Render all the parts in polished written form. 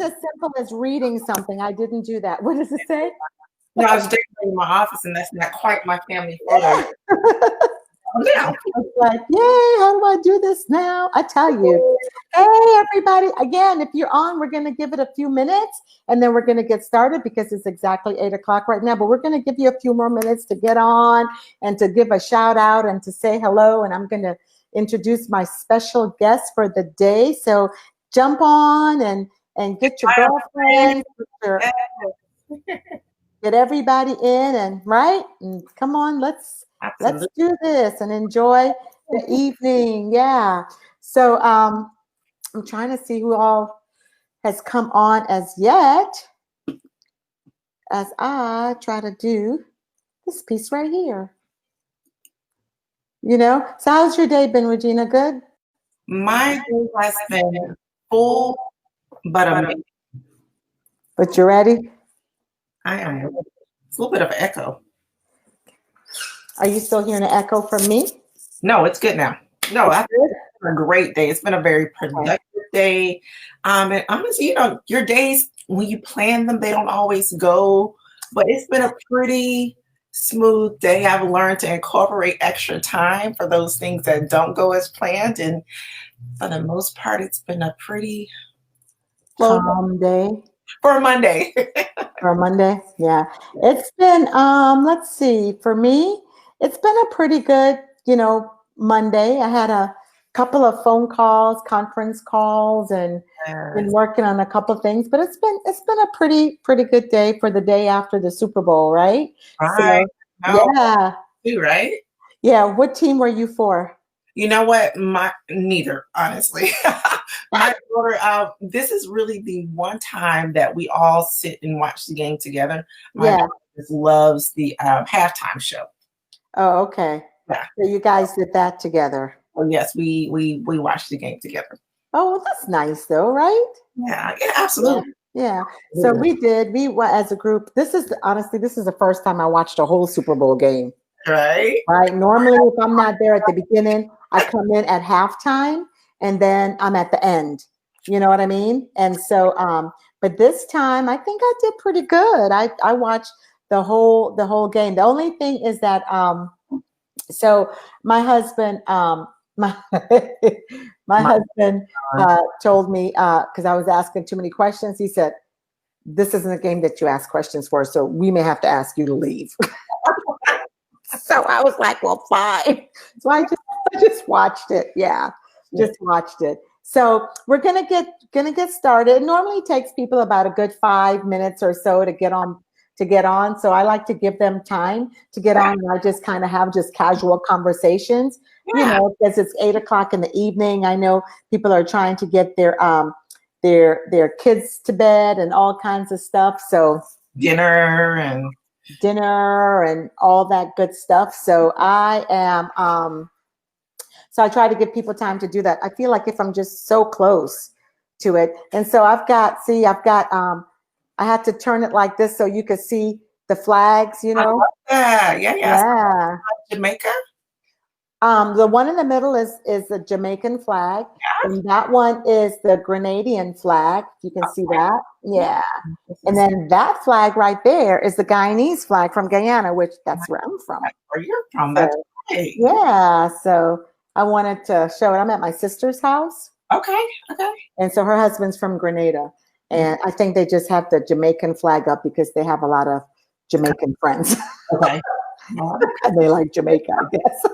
as simple as reading something. I didn't do that. What does it say? No, I was decorating in my office, and that's not quite my family photo. Yeah. It's like, yay, how do I do this now? I tell you. Hey, everybody. Again, if you're on, we're going to give it a few minutes, and then we're going to get started because it's exactly 8 o'clock right now. But we're going to give you a few more minutes to get on and to give a shout out and to say hello. And I'm going to introduce my special guest for the day. So jump on and get your girlfriends, get everybody in, and come on, let's do this and enjoy the evening. Yeah. So I'm trying to see who all has come on as yet as I try to do this piece right here. So how's your day been, Regina? Good? My day has been full, but amazing. But you're ready? I am. It's a little bit of an echo. Are you still hearing an echo from me? No, it's good now. No, it's been a great day. It's been a very productive day. And honestly, your days, when you plan them, they don't always go, but it's been a pretty smooth day. I've learned to incorporate extra time for those things that don't go as planned. And for the most part, it's been a pretty calm day. For a Monday. For a Monday, yeah. It's been, let's see, for me, it's been a pretty good, Monday. I had a couple of phone calls, conference calls, and been working on a couple of things. But it's been a pretty good day for the day after the Super Bowl, right? Right. So, yeah. You, right? Yeah. What team were you for? You know what? Neither, honestly. My daughter, this is really the one time that we all sit and watch the game together. My daughter just loves the halftime show. Oh, okay. Yeah. So you guys did that together. Oh, yes, we watched the game together. Oh, well, that's nice though, right? Yeah, absolutely. Yeah. So we as a group, this is the first time I watched a whole Super Bowl game. Right. Normally, if I'm not there at the beginning, I come in at halftime and then I'm at the end. You know what I mean? And so, but this time I think I did pretty good. I watched the whole game. The only thing is that, so my husband, my husband told me, because I was asking too many questions, he said, "This isn't a game that you ask questions for, so we may have to ask you to leave." So I was like, well, fine. So I just watched it. Yeah, just watched it. So we're gonna get started. It normally takes people about a good 5 minutes or so to get on. So I like to give them time to get on, and I just kind of have just casual conversations. Because it's 8 o'clock in the evening. I know people are trying to get their kids to bed and all kinds of stuff. So dinner and all that good stuff. So I am, so I try to give people time to do that. I feel like if I'm just so close to it. And so I've got, I had to turn it like this so you could see the flags, Yeah. Jamaica? The one in the middle is the Jamaican flag, and that one is the Grenadian flag. You can see that, yeah. And then that flag right there is the Guyanese flag from Guyana, which that's where I'm from. Where you're from? That's great. Yeah, so I wanted to show it. I'm at my sister's house. Okay. And so her husband's from Grenada, and I think they just have the Jamaican flag up because they have a lot of Jamaican friends. Okay. And they like Jamaica, I guess.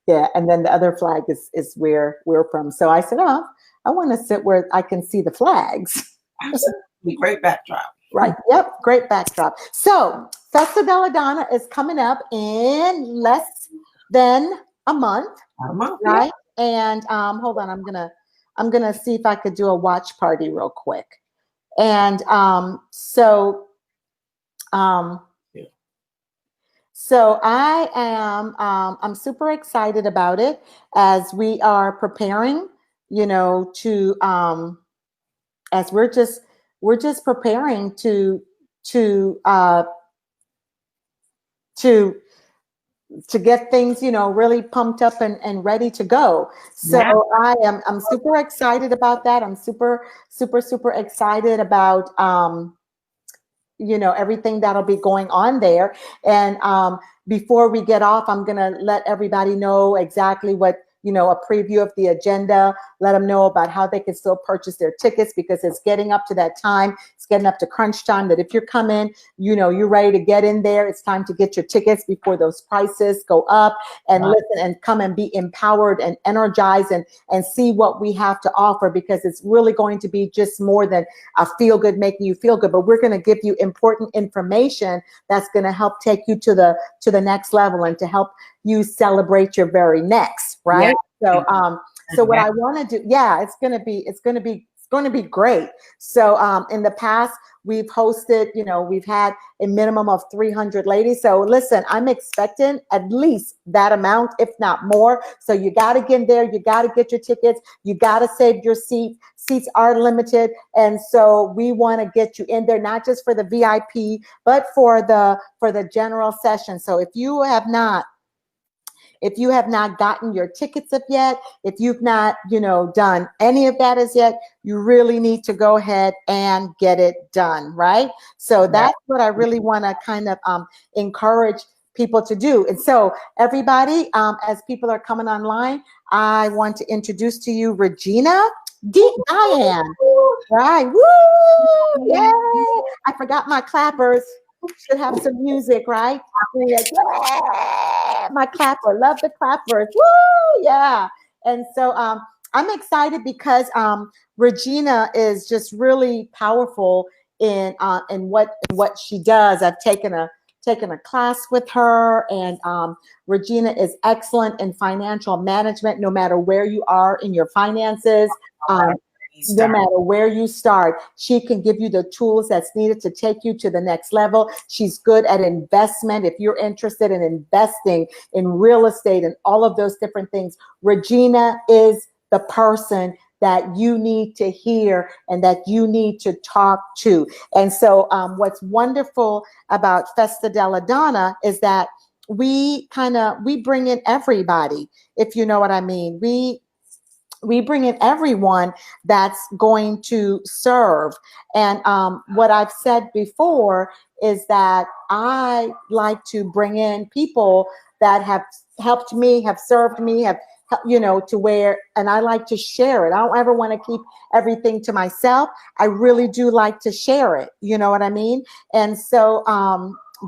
Yeah, and then the other flag is where we're from. So I said, I want to sit where I can see the flags. Absolutely. Great backdrop. Right. Yep. Great backdrop. So Festa Della Donna is coming up in less than a month. Right. And hold on, I'm gonna see if I could do a watch party real quick. And So I am, I'm super excited about it as we are preparing, as we're just preparing to to get things, really pumped up and ready to go. So Yeah. I'm super excited about that. I'm super, super, super excited about, everything that'll be going on there. And before we get off, I'm going to let everybody know exactly what, a preview of the agenda, let them know about how they can still purchase their tickets, because it's getting up to that time. It's getting up to crunch time that if you're coming, you're ready to get in there. It's time to get your tickets before those prices go up, and listen and come and be empowered and energized and see what we have to offer, because it's really going to be just more than a feel good, making you feel good, but we're going to give you important information that's going to help take you to the next level and to help you celebrate your very next, right? Yeah. So what I want to do, it's going to be great. So in the past, we've hosted, we've had a minimum of 300 ladies. So listen, I'm expecting at least that amount, if not more. So you got to get in there. You got to get your tickets. You got to save your seat. Seats are limited. And so we want to get you in there, not just for the VIP, but for the general session. So if you have not gotten your tickets up yet, if you've not, done any of that as yet, you really need to go ahead and get it done, right? So that's what I really want to kind of encourage people to do. And so everybody, as people are coming online, I want to introduce to you Regina Diann. Right. Woo! Yay! I forgot my clappers. Should have some music, right? Yeah, my clapper, love the clappers. Woo! Yeah. And so I'm excited because Regina is just really powerful in what she does. I've taken a class with her, and Regina is excellent in financial management, no matter where you are in your finances. No matter where you start, she can give you the tools that's needed to take you to the next level. She's good at investment. If you're interested in investing in real estate and all of those different things, Regina is the person that you need to hear and that you need to talk to. And so what's wonderful about Festa della Donna is that we bring in everybody, if you know what I mean. We bring in everyone that's going to serve. And what I've said before is that I like to bring in people that have helped me, have served me, have, to where, and I like to share it. I don't ever want to keep everything to myself. I really do like to share it. You know what I mean? And so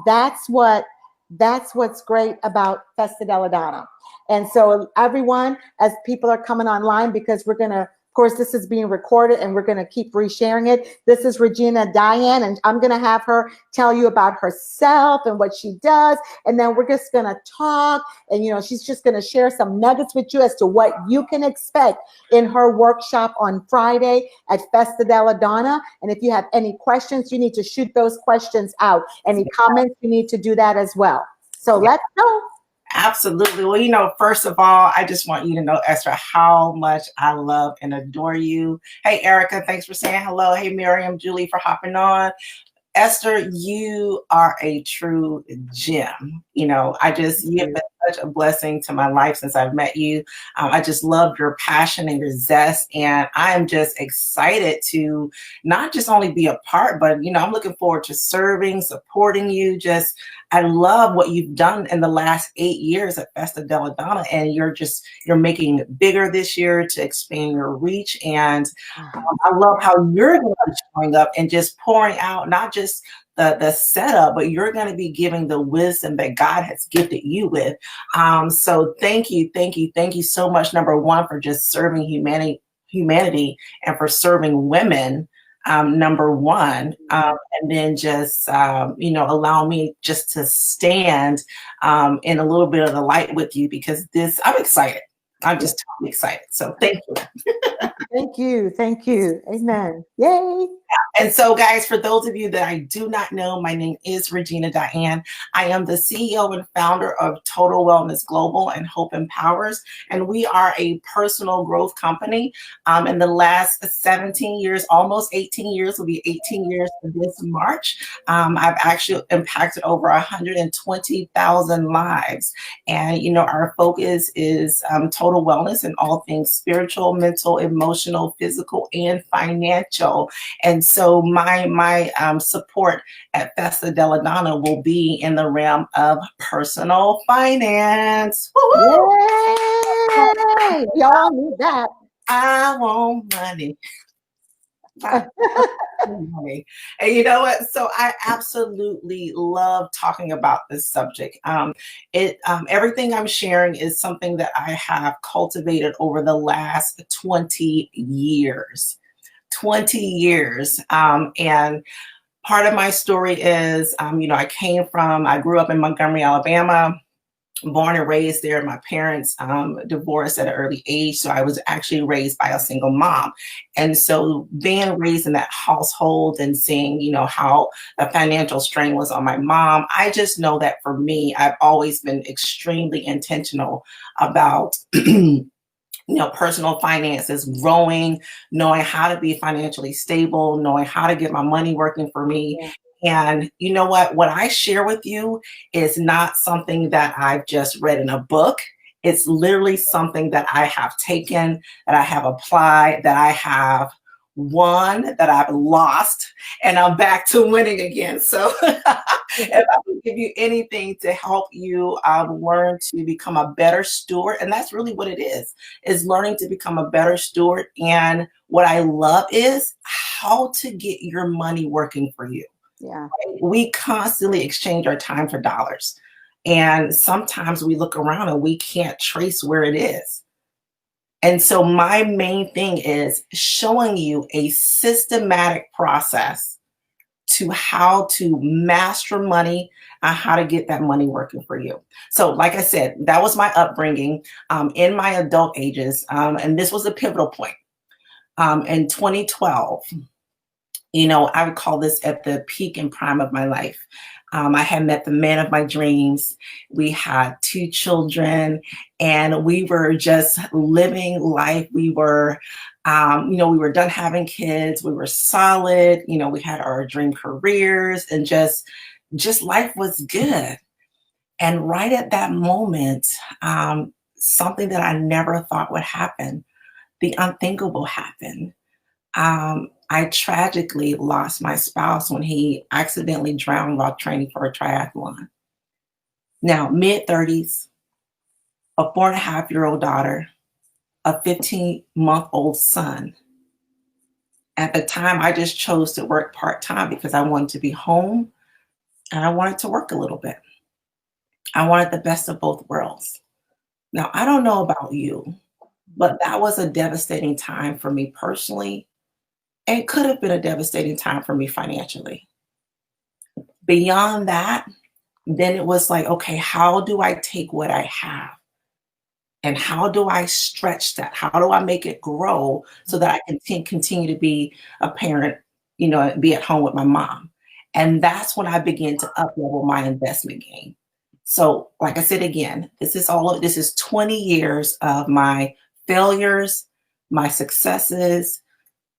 that's what's great about Festa della Donna. And so everyone, as people are coming online, because we're going to, of course, this is being recorded and we're going to keep resharing it. This is Regina Diann, and I'm going to have her tell you about herself and what she does. And then we're just going to talk, and, she's just going to share some nuggets with you as to what you can expect in her workshop on Friday at Festa della Donna. And if you have any questions, you need to shoot those questions out. Any comments, you need to do that as well. So let's go. Absolutely. Well, first of all, I just want you to know, Esther, how much I love and adore you. Hey, Erica, thanks for saying hello. Hey, Miriam, Julie, for hopping on. Esther, you are a true gem. You have been such a blessing to my life since I've met you. I just love your passion and your zest. And I'm just excited to not just only be a part, but, I'm looking forward to serving, supporting you. I love what you've done in the last 8 years at Festa della Donna. And you're making it bigger this year to expand your reach. And I love how you're going to be showing up and just pouring out, not just the setup, but you're going to be giving the wisdom that God has gifted you with. So thank you so much. Number one, for just serving humanity and for serving women. Number one, and then just, allow me just to stand in a little bit of the light with you, because I'm excited. I'm just totally excited. So thank you. Thank you. Amen. Yay. And so, guys, for those of you that I do not know, my name is Regina Diann. I am the CEO and founder of Total Wellness Global and Hope Empowers, and we are a personal growth company. In the last 17 years, almost 18 years, will be 18 years this March. I've actually impacted over 120,000 lives. And, our focus is total wellness and all things spiritual, mental, emotional, physical, and financial. And so my support at Festa Della Donna will be in the realm of personal finance. Woo-hoo! Yay! Y'all need that. I want money. Money. And you know what? So I absolutely love talking about this subject. Everything I'm sharing is something that I have cultivated over the last 20 years. 20 years. And part of my story is, I grew up in Montgomery, Alabama, born and raised there. My parents divorced at an early age, so I was actually raised by a single mom. And so being raised in that household and seeing, how the financial strain was on my mom, I just know that for me, I've always been extremely intentional about personal finances, growing, knowing how to be financially stable, knowing how to get my money working for me. Yeah. And you know what I share with you is not something that I've just read in a book. It's literally something that I have taken, that I have applied, that I have won, that I've lost, and I'm back to winning again. So if I can give you anything to help you learn to become a better steward, and that's really what it is learning to become a better steward. And what I love is how to get your money working for you. Yeah. We constantly exchange our time for dollars. And sometimes we look around and we can't trace where it is. And so my main thing is showing you a systematic process to how to master money and how to get that money working for you. So like I said, that was my upbringing in my adult ages. And this was a pivotal point. In 2012, I would call this at the peak and prime of my life. I had met the man of my dreams. We had 2 children, and we were just living life. We were, we were done having kids. We were solid. We had our dream careers, and just life was good. And right at that moment, something that I never thought would happen, the unthinkable happened. I tragically lost my spouse when he accidentally drowned while training for a triathlon. Now, mid-30s, a 4.5-year-old daughter, a 15-month-old son. At the time, I just chose to work part-time because I wanted to be home and I wanted to work a little bit. I wanted the best of both worlds. Now, I don't know about you, but that was a devastating time for me personally. And it could have been a devastating time for me financially. Beyond that, then it was like, okay, how do I take what I have? And how do I stretch that? How do I make it grow so that I can continue to be a parent, be at home with my mom? And that's when I began to up-level my investment game. So like I said, again, this is 20 years of my failures, my successes,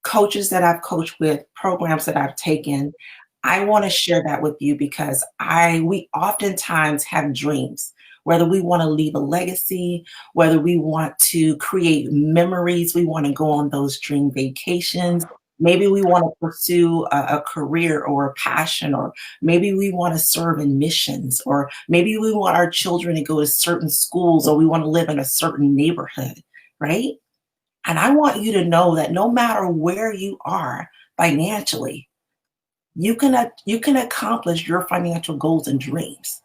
coaches that I've coached with, programs that I've taken. I want to share that with you because we oftentimes have dreams, whether we want to leave a legacy, whether we want to create memories, we want to go on those dream vacations. Maybe we want to pursue a career or a passion, or maybe we want to serve in missions, or maybe we want our children to go to certain schools, or we want to live in a certain neighborhood, right? And I want you to know that no matter where you are financially, you can accomplish your financial goals and dreams,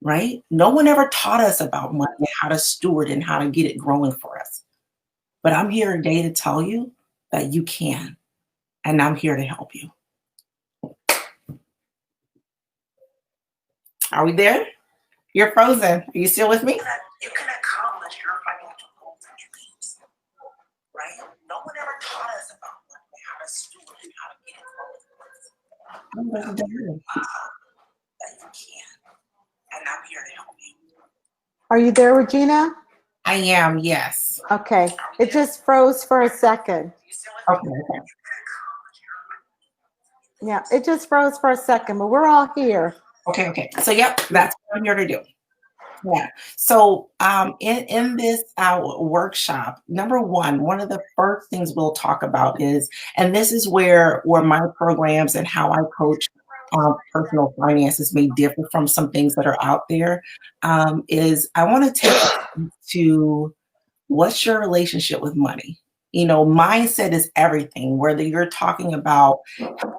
right? No one ever taught us about money, how to steward and how to get it growing for us. But I'm here today to tell you that you can, and I'm here to help you. Are we there? You're frozen. Are you still with me? You can accomplish your financial goals and dreams, right? No one ever taught us about money, how to steward and how to get it growing. Oh, that's good. that you can, and I'm here to help you. Are you there, Regina? I am, yes. Okay. It just froze for a second. Okay. Yeah, it just froze for a second, but we're all here. Okay. So yep, that's what I'm here to do. Yeah. So in this workshop, number one of the first things we'll talk about is, and this is where my programs and how I coach personal finances may differ from some things that are out there, is I want to take you to what's your relationship with money? Mindset is everything, whether you're talking about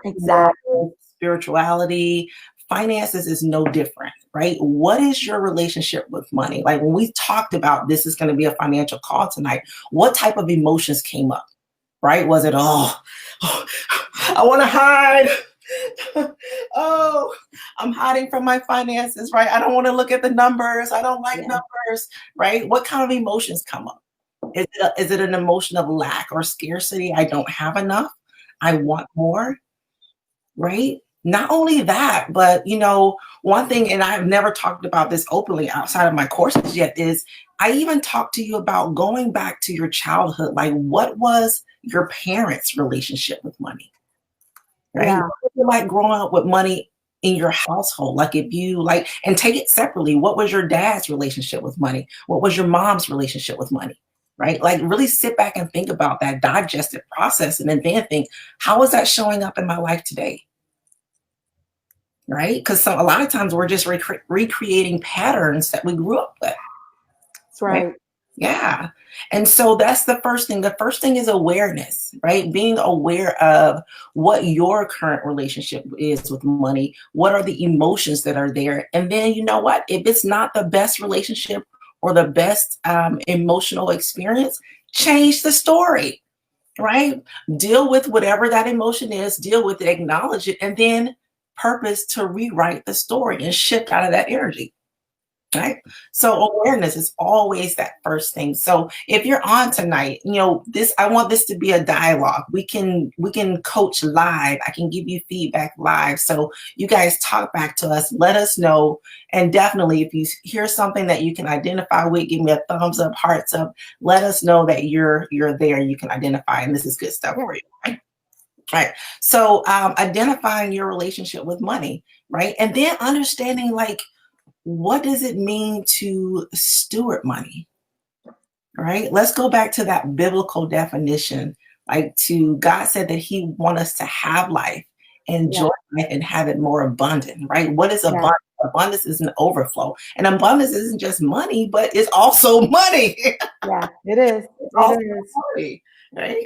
Exactly. spirituality, finances is no different, right? What is your relationship with money? Like when we talked about this is going to be a financial call tonight, what type of emotions came up, right? Was it, I want to hide. Oh, I'm hiding from my finances, right? I don't want to look at the numbers. I don't like numbers, right? What kind of emotions come up? Is it an emotion of lack or scarcity? I don't have enough. I want more, right? Not only that, but one thing, and I've never talked about this openly outside of my courses yet, is I even talked to you about going back to your childhood. Like, what was your parents' relationship with money? Right? Yeah. What was it like growing up with money in your household? Like if you and take it separately, what was your dad's relationship with money? What was your mom's relationship with money? Right? Like really sit back and think about that, digest it, process, and then think, how is that showing up in my life today? Right? Because a lot of times we're just recreating patterns that we grew up with. That's right. Yeah. And so that's the first thing. The first thing is awareness, right? Being aware of what your current relationship is with money. What are the emotions that are there? And then you know what? If it's not the best relationship or the best emotional experience, change the story, right? Deal with whatever that emotion is, deal with it, acknowledge it, and then purpose to rewrite the story and shift out of that energy. Right. So awareness is always that first thing. So if you're on tonight, I want this to be a dialogue. We can coach live. I can give you feedback live. So you guys talk back to us, let us know. And definitely if you hear something that you can identify with, give me a thumbs up, hearts up, let us know that you're there, you can identify, and this is good stuff for you. Right. Right. So identifying your relationship with money, right? And then understanding what does it mean to steward money? Right? Let's go back to that biblical definition. God said that He wants us to have life, enjoy life, and have it more abundant. Right? What is abundance? Abundance is an overflow, and abundance isn't just money, but it's also money. Yeah, it is. It is. Money, right?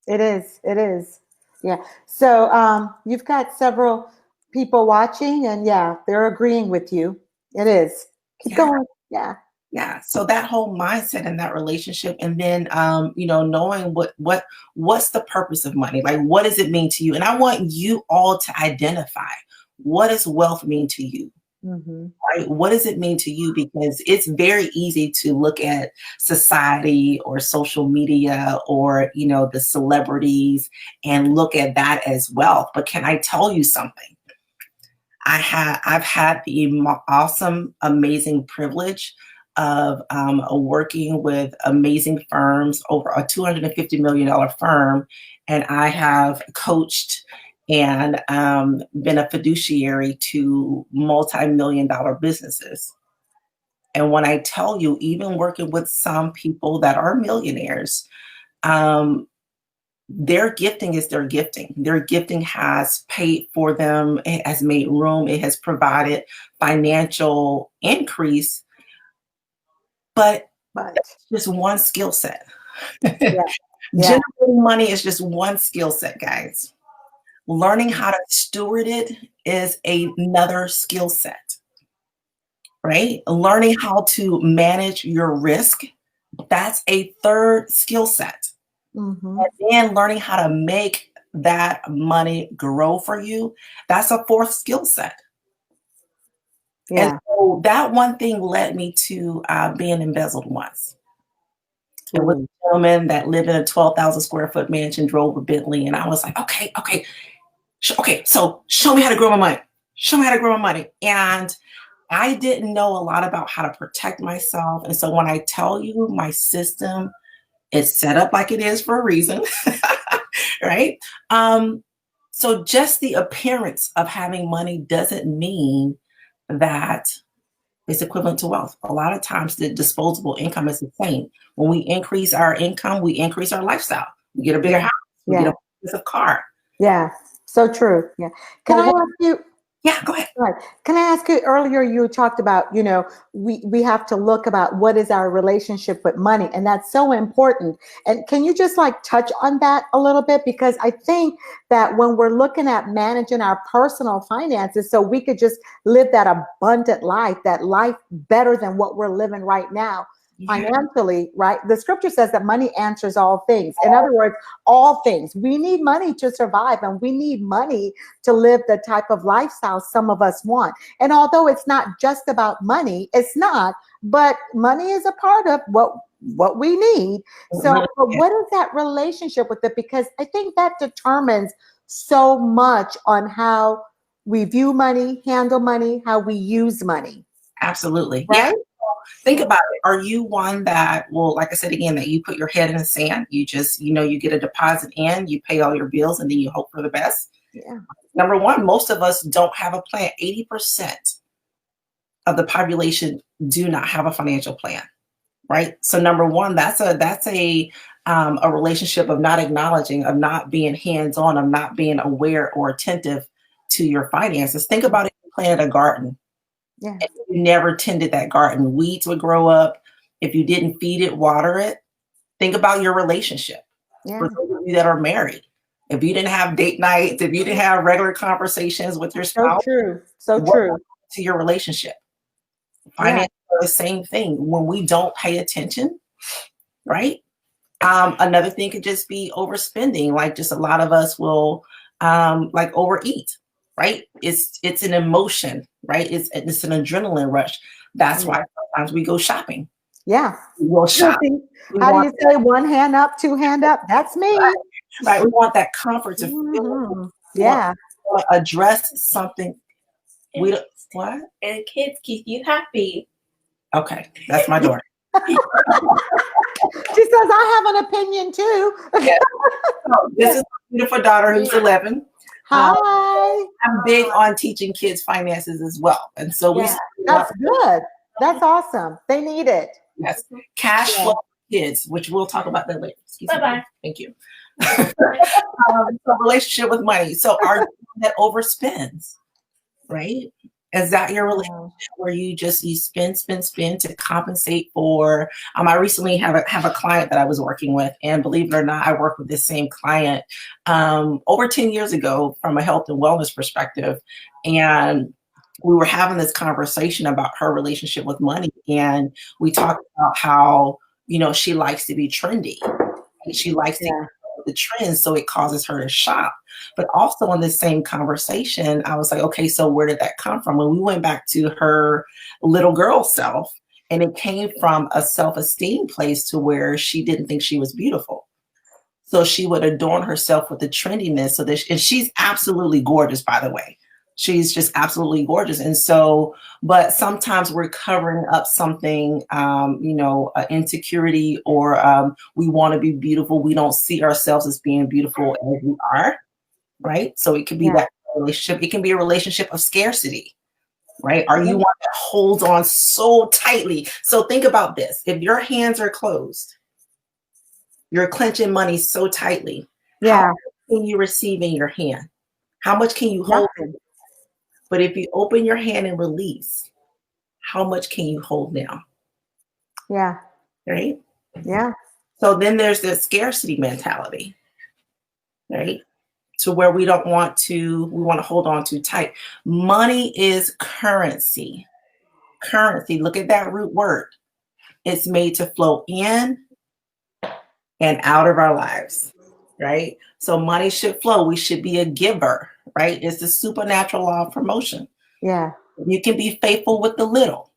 It is. It is. Yeah. So you've got several people watching, and they're agreeing with you. It is. Keep going. Yeah. Yeah. So that whole mindset and that relationship, and then knowing what's the purpose of money? Like, what does it mean to you? And I want you all to identify, what does wealth mean to you? Mm-hmm. Right? What does it mean to you? Because it's very easy to look at society or social media or the celebrities and look at that as wealth. But can I tell you something? I've had the awesome, amazing privilege of working with amazing firms, over a $250 million firm, and I have coached and been a fiduciary to multi-million-dollar businesses. And when I tell you, even working with some people that are millionaires, their gifting is their gifting. Their gifting has paid for them. It has made room. It has provided financial increase. But that's just one skill set. Generating money is just one skill set, guys. Learning how to steward it is another skill set, right? Learning how to manage your risk, that's a third skill set. Mm-hmm. And then learning how to make that money grow for you, that's a fourth skill set. Yeah. And so that one thing led me to being embezzled once. It was a gentleman that lived in a 12,000 square foot mansion, drove a Bentley, and I was like, okay, Okay, so show me how to grow my money. Show me how to grow my money. And I didn't know a lot about how to protect myself. And so when I tell you my system is set up like it is for a reason, right? So just the appearance of having money doesn't mean that it's equivalent to wealth. A lot of times the disposable income is the same. When we increase our income, we increase our lifestyle. We get a bigger house, we get a bigger car. Yeah, so true. Yeah. Can I ask you? Yeah, go ahead. Right. Can I ask you, earlier you talked about, we have to look about what is our relationship with money, and that's so important. And can you just like touch on that a little bit? Because I think that when we're looking at managing our personal finances, so we could just live that abundant life, that life better than what we're living right now. Financially, right? The scripture says that money answers all things. In other words, all things. We need money to survive, and we need money to live the type of lifestyle some of us want. And although it's not just about money, it's not, but money is a part of what we need. So, but what is that relationship with it? Because I think that determines so much on how we view money, handle money, how we use money. Absolutely. Right? Yeah. Think about it. Are you one that will, like I said again, that you put your head in the sand? You just, you get a deposit in, you pay all your bills, and then you hope for the best. Yeah. Number one, most of us don't have a plan. 80% of the population do not have a financial plan, right? So number one, that's a relationship of not acknowledging, of not being hands-on, of not being aware or attentive to your finances. Think about it, you planted a garden. Yeah. If you never tended that garden, weeds would grow up. If you didn't feed it, water it. Think about your relationship. Yeah. For those of you that are married, if you didn't have date nights, if you didn't have regular conversations with your spouse, So true. So what true. happened to your relationship? Finance are the same thing. When we don't pay attention, right? Another thing could just be overspending. Like just a lot of us will like overeat, right? It's an emotion, right? It's an adrenaline rush. That's why sometimes we go shopping. Yeah. We'll shop. How do you say one hand up, two hand up? That's me. Right. We want that comfort to feel. Yeah. Address something. We don't, what? And kids keep you happy. Okay, that's my daughter. She says, I have an opinion too. Yeah. So this is my beautiful daughter who's 11. Hi. I'm big on teaching kids finances as well. And so that's good. That's awesome. They need it. Yes. Cash flow kids, which we'll talk about that later. Excuse me. Bye-bye. Thank you. So relationship with money. So are you that overspends, right? Is that your relationship where you spend to compensate for? I recently have a client that I was working with, and believe it or not, I worked with this same client over 10 years ago from a health and wellness perspective, and we were having this conversation about her relationship with money, and we talked about how she likes to be trendy, and she likes to the trends, so it causes her to shop. But also in the same conversation, I was like, okay, so where did that come from? When we went back to her little girl self, and it came from a self-esteem place to where she didn't think she was beautiful. So she would adorn herself with the trendiness. And she's absolutely gorgeous, by the way. She's just absolutely gorgeous. And so, but sometimes we're covering up something, insecurity, or we want to be beautiful. We don't see ourselves as being beautiful as we are, right? So it could be that relationship. It can be a relationship of scarcity, right? Are you one that holds on so tightly? So think about this. If your hands are closed, you're clenching money so tightly. How much can you receive in your hand? How much can you hold? But if you open your hand and release, how much can you hold now? Yeah. Right? Yeah. So then there's the scarcity mentality, right? To where we want to hold on too tight. Money is currency. Currency, look at that root word. It's made to flow in and out of our lives, right? So money should flow. We should be a giver, right? It's the supernatural law of promotion. Yeah. You can be faithful with the little,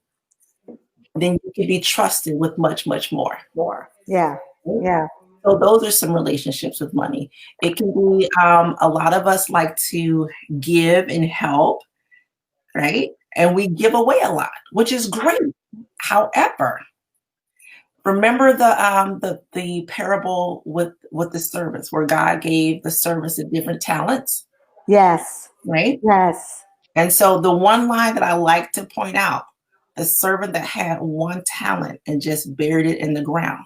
then you can be trusted with much, much more. Yeah. Yeah. So those are some relationships with money. It can be a lot of us like to give and help, right? And we give away a lot, which is great. However, remember the parable with the servants, where God gave the servants the different talents, Yes. right? Yes. And so the one line that I like to point out, the servant that had one talent and just buried it in the ground,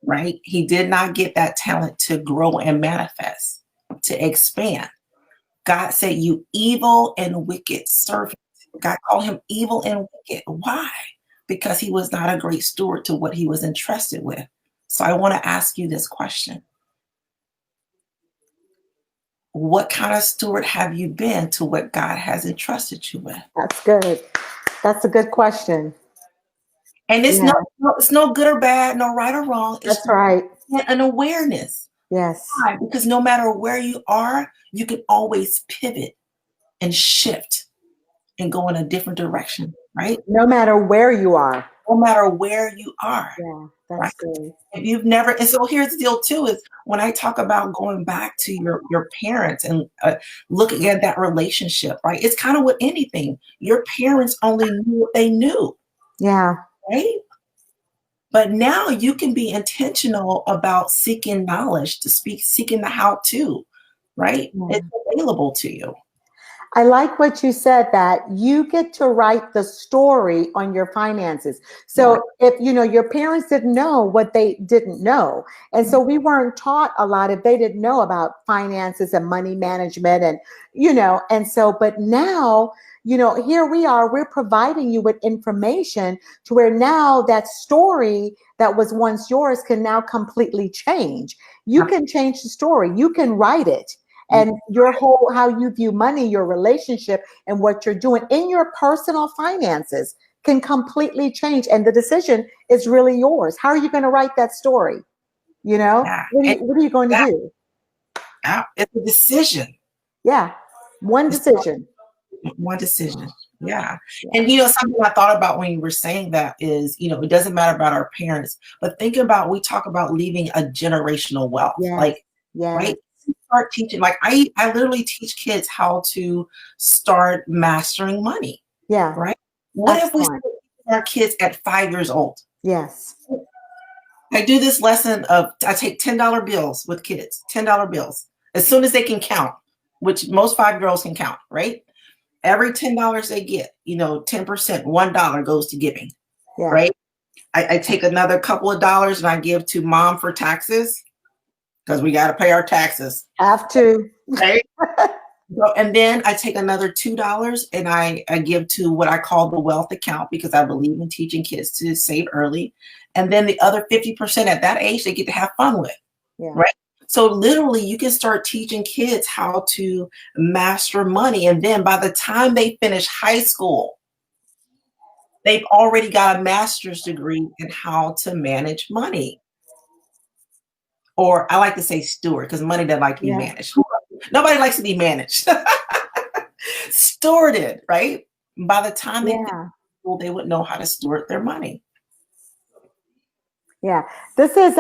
right? He did not get that talent to grow and manifest, to expand. God said, "You evil and wicked servant." God called him evil and wicked. Why? Because he was not a great steward to what he was entrusted with. So I want to ask you this question. What kind of steward have you been to what God has entrusted you with? That's good. That's a good question. And it's Yeah, it's no good or bad, no right or wrong. It's that's right. an awareness. Yes. Why? Because no matter where you are, you can always pivot and shift and go in a different direction, right? No matter where you are. No matter where you are, Yeah, right? that's good. If you've never, and so here's the deal too, is when I talk about going back to your parents and looking at that relationship, right? It's kind of with anything. Your parents only knew what they knew, Yeah. right? But now you can be intentional about seeking knowledge to seeking the how to, right? Yeah. It's available to you. I like what you said, that you get to write the story on your finances. So Right. if your parents didn't know what they didn't know, and so we weren't taught a lot if they didn't know about finances and money management, and so but now, here we are, we're providing you with information to where now that story that was once yours can now completely change. You can change the story, you can write it, and your whole how you view money, your relationship, and what you're doing in your personal finances can completely change. And the decision is really yours. How are you going to write that story? Yeah. And What are you going to that, do? it's a decision. Yeah, one It's decision. one decision. Yeah. Yeah. And something I thought about when you were saying that is, it doesn't matter about our parents, but think about, we talk about leaving a generational wealth. Yes. Like, Yes. right? Start teaching. Like I literally teach kids how to start mastering money. Yeah. Right? What if we Excellent. start teaching our kids at 5 years old? Yes. I do this lesson of, I take $10 bills with kids, $10 bills, as soon as they can count, which most 5-year-olds can count, right? Every $10 they get, 10%, $1 goes to giving, Yeah. right? I take another couple of dollars and I give to mom for taxes, because we got to pay our taxes. Have to. Right? So, and then I take another $2 and I give to what I call the wealth account, because I believe in teaching kids to save early. And then the other 50% at that age, they get to have fun with. Yeah. Right? So literally you can start teaching kids how to master money. And then by the time they finish high school, they've already got a master's degree in how to manage money. Or I like to say steward, because money doesn't like to be Yeah. managed. Nobody likes to be managed. Stewarded, right? By the time they finish Yeah. school, they would know how to steward their money. Yeah, this is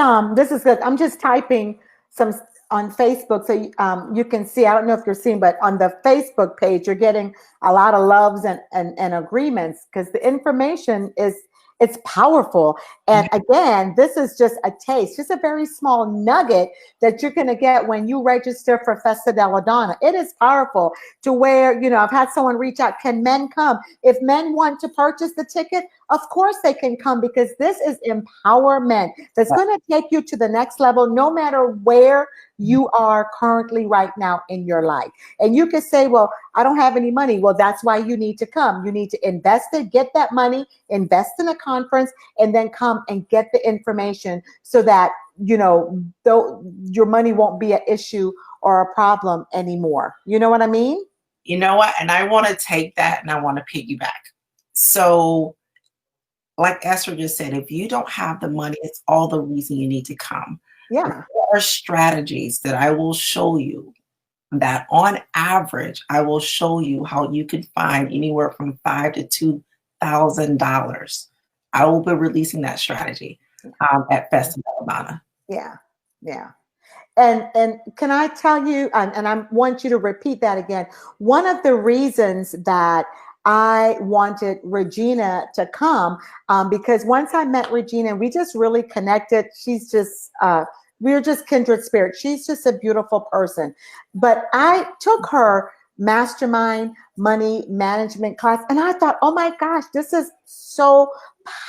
good. I'm just typing some on Facebook, so you can see. I don't know if you're seeing, but on the Facebook page, you're getting a lot of loves and agreements, because the information it's powerful. And again, this is just a taste, just a very small nugget that you're going to get when you register for Festa della Donna. It is powerful to where, I've had someone reach out, can men come? If men want to purchase the ticket, of course they can come, because this is empowerment that's going to take you to the next level, no matter where you are currently right now in your life. And you can say, well, I don't have any money. Well, that's why you need to come. You need to invest it, get that money, invest in a conference, and then come and get the information, so that, though your money won't be an issue or a problem anymore. You know what I mean? You know what? And I want to take that and I want to piggyback. So like Esther just said, if you don't have the money, it's all the reason you need to come. Yeah. There are strategies that I will show you that on average, I will show you how you can find anywhere from $5,000 to $2,000. I will be releasing that strategy at Festa della Donna. Yeah. Yeah. And can I tell you, and I want you to repeat that again. One of the reasons that I wanted Regina to come, because once I met Regina, we just really connected. She's just, we're just kindred spirits. She's just a beautiful person. But I took her mastermind money management class, and I thought, oh my gosh, this is so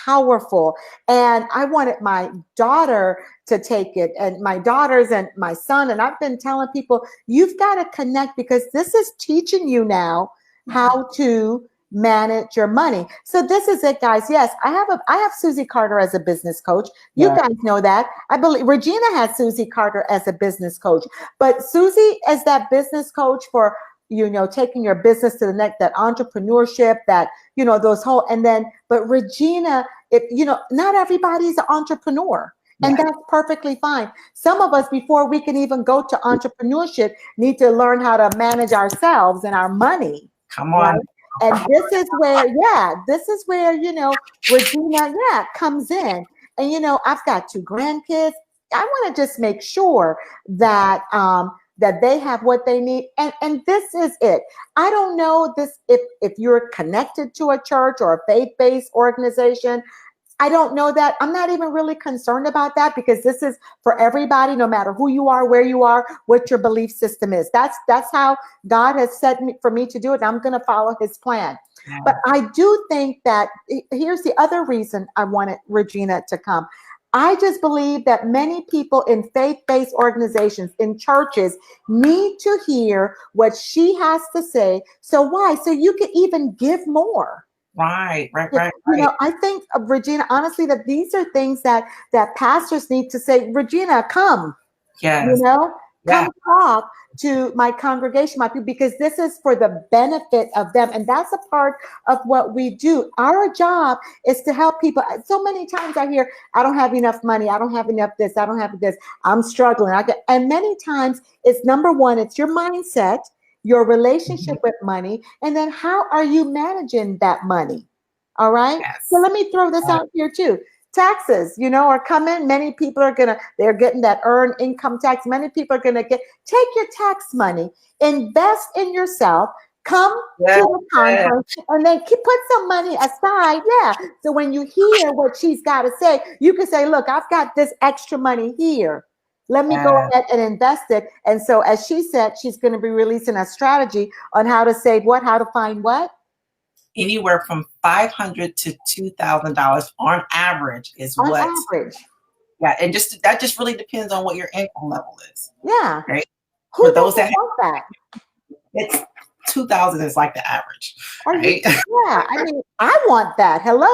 powerful. And I wanted my daughter to take it, and my daughters and my son. And I've been telling people, you've got to connect, because this is teaching you now how to manage your money. So this is it, guys. Yes, I have Susie Carter as a business coach. You guys know that. I believe Regina has Susie Carter as a business coach, but Susie is that business coach for, taking your business to the next, that entrepreneurship, that, those whole, and then, but Regina, not everybody's an entrepreneur. And that's perfectly fine. Some of us, before we can even go to entrepreneurship, need to learn how to manage ourselves and our money. Come on. Right? And this is where, Regina, comes in. And, I've got 2 grandkids. I want to just make sure that, that they have what they need. And this is it. I don't know this, if you're connected to a church or a faith-based organization. I don't know that. I'm not even really concerned about that, because this is for everybody, no matter who you are, where you are, what your belief system is. That's how God has set me for me to do it. And I'm going to follow his plan. Yeah. But I do think that here's the other reason I wanted Regina to come. I just believe that many people in faith-based organizations, in churches, need to hear what she has to say. So why? So you can even give more. Right. I think, Regina, honestly, that these are things that pastors need to say. Regina, come. Yes. Come talk to my congregation, my people, because this is for the benefit of them. And that's a part of what we do. Our job is to help people. So many times I hear, I don't have enough money. I don't have enough this. I don't have this. I'm struggling. And many times it's number one, it's your mindset, your relationship with money, and then how are you managing that money? All right. Yes. So let me throw this out here too. Taxes, are coming. Many people are they're getting that earned income tax. Many people are take your tax money, invest in yourself, come to the conference, and then put some money aside. Yeah. So when you hear what she's got to say, you can say, look, I've got this extra money here. Let me go ahead and invest it. And so, as she said, she's going to be releasing a strategy on how to save what, how to find what? Anywhere from $500 to $2,000 on average is on what. Average. Yeah, and that just really depends on what your income level is. Yeah. Right. Who those that want that? It's 2,000 is like the average. Right? Yeah. I mean, I want that. Hello.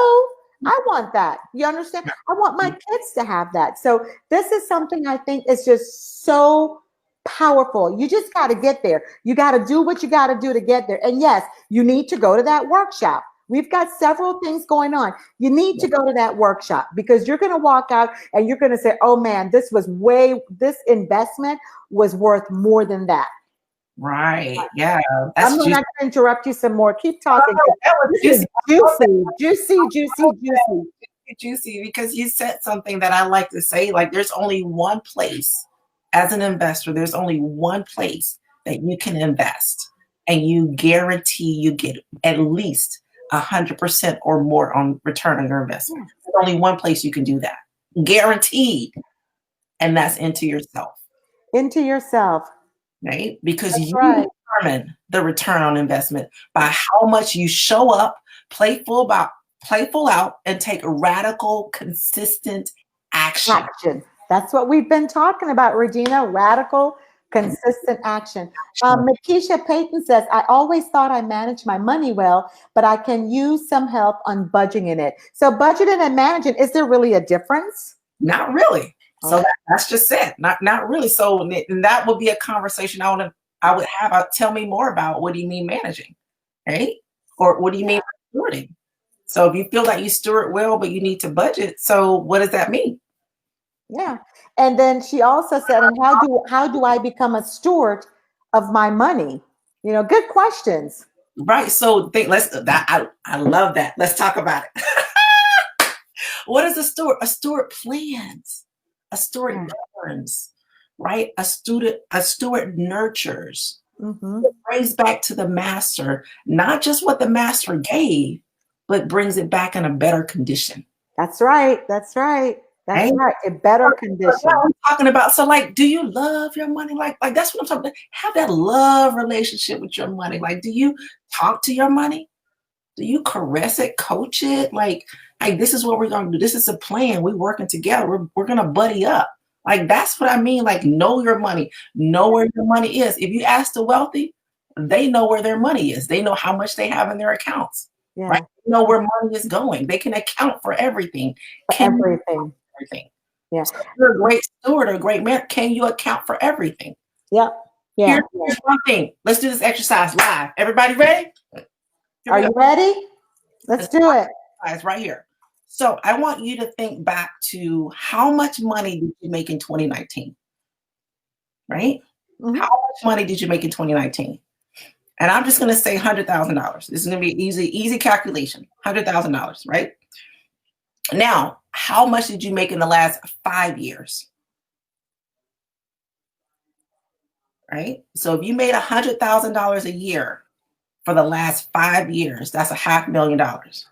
I want that. You understand? I want my kids to have that. So this is something I think is just so powerful. You just got to get there. You got to do what you got to do to get there. And yes, you need to go to that workshop. We've got several things going on. You need to go to that workshop, because you're going to walk out and you're going to say, oh man, this investment was worth more than that. Right. Yeah. I'm not going to interrupt you some more. Keep talking. This is juicy, because you said something that I like to say. Like, there's only one place, as an investor, there's only one place that you can invest, and you guarantee you get at least 100% or more on return on your investment. There's only one place you can do that, guaranteed, and that's into yourself. Into yourself. Right? Because you determine the return on investment by how much you show up, play full out, and take radical, consistent action. That's what we've been talking about, Regina. Radical, consistent action. Makisha Payton says, I always thought I managed my money well, but I can use some help on budgeting it. So budgeting and managing, is there really a difference? Not really. So that's just it. Not really. So that would be a conversation I would have. Tell me more about, what do you mean managing, right? Or what do you mean stewarding? So if you feel that you steward well, but you need to budget, so what does that mean? Yeah. And then she also said, and how do I become a steward of my money? Good questions. Right. So I love that. Let's talk about it. What is a steward? A steward plans. A steward governs. right? A steward nurtures. Mhm. It brings back to the master, not just what the master gave, but brings it back in a better condition. That's right. That's right. That's Right? right. A better But now condition. I'm talking about, so like, do you love your money? Like that's what I'm talking about. Have that love relationship with your money. Like, do you talk to your money? Do you caress it, coach it? Like, hey, this is what we're gonna do. This is a plan. We're working together. We're gonna buddy up. Like, that's what I mean. Like, know your money. Know where your money is. If you ask the wealthy, they know where their money is. They know how much they have in their accounts. Yeah. Right? They know where money is going. They can account for everything. For Can you everything. everything? Yeah. So if you're a great steward or a great man, can you account for everything? Yep. Yeah. Here's one thing. Let's do this exercise live. Everybody ready? Here Are we you go. ready? Let's do it. Exercise right here. So I want you to think back to how much money did you make in 2019? Right? Mhm. How much money did you make in 2019? And I'm just going to say $100,000. This is going to be easy calculation. $100,000, right? Now, how much did you make in the last 5 years? Right? So if you made $100,000 a year for the last 5 years, that's $500,000.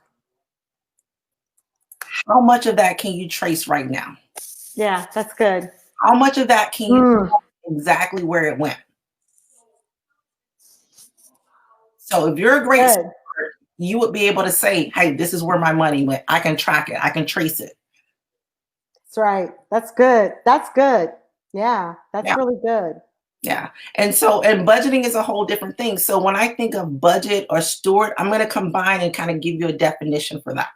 How much of that can you trace right now? Yeah, that's good. How much of that can you Mm. tell exactly where it went? So if you're a great Good. steward, you would be able to say, hey, this is where my money went. I can track it. I can trace it. That's right. That's good. That's good. Yeah, that's Yeah. really good. Yeah. And budgeting is a whole different thing. So when I think of budget or steward, I'm going to combine and kind of give you a definition for that.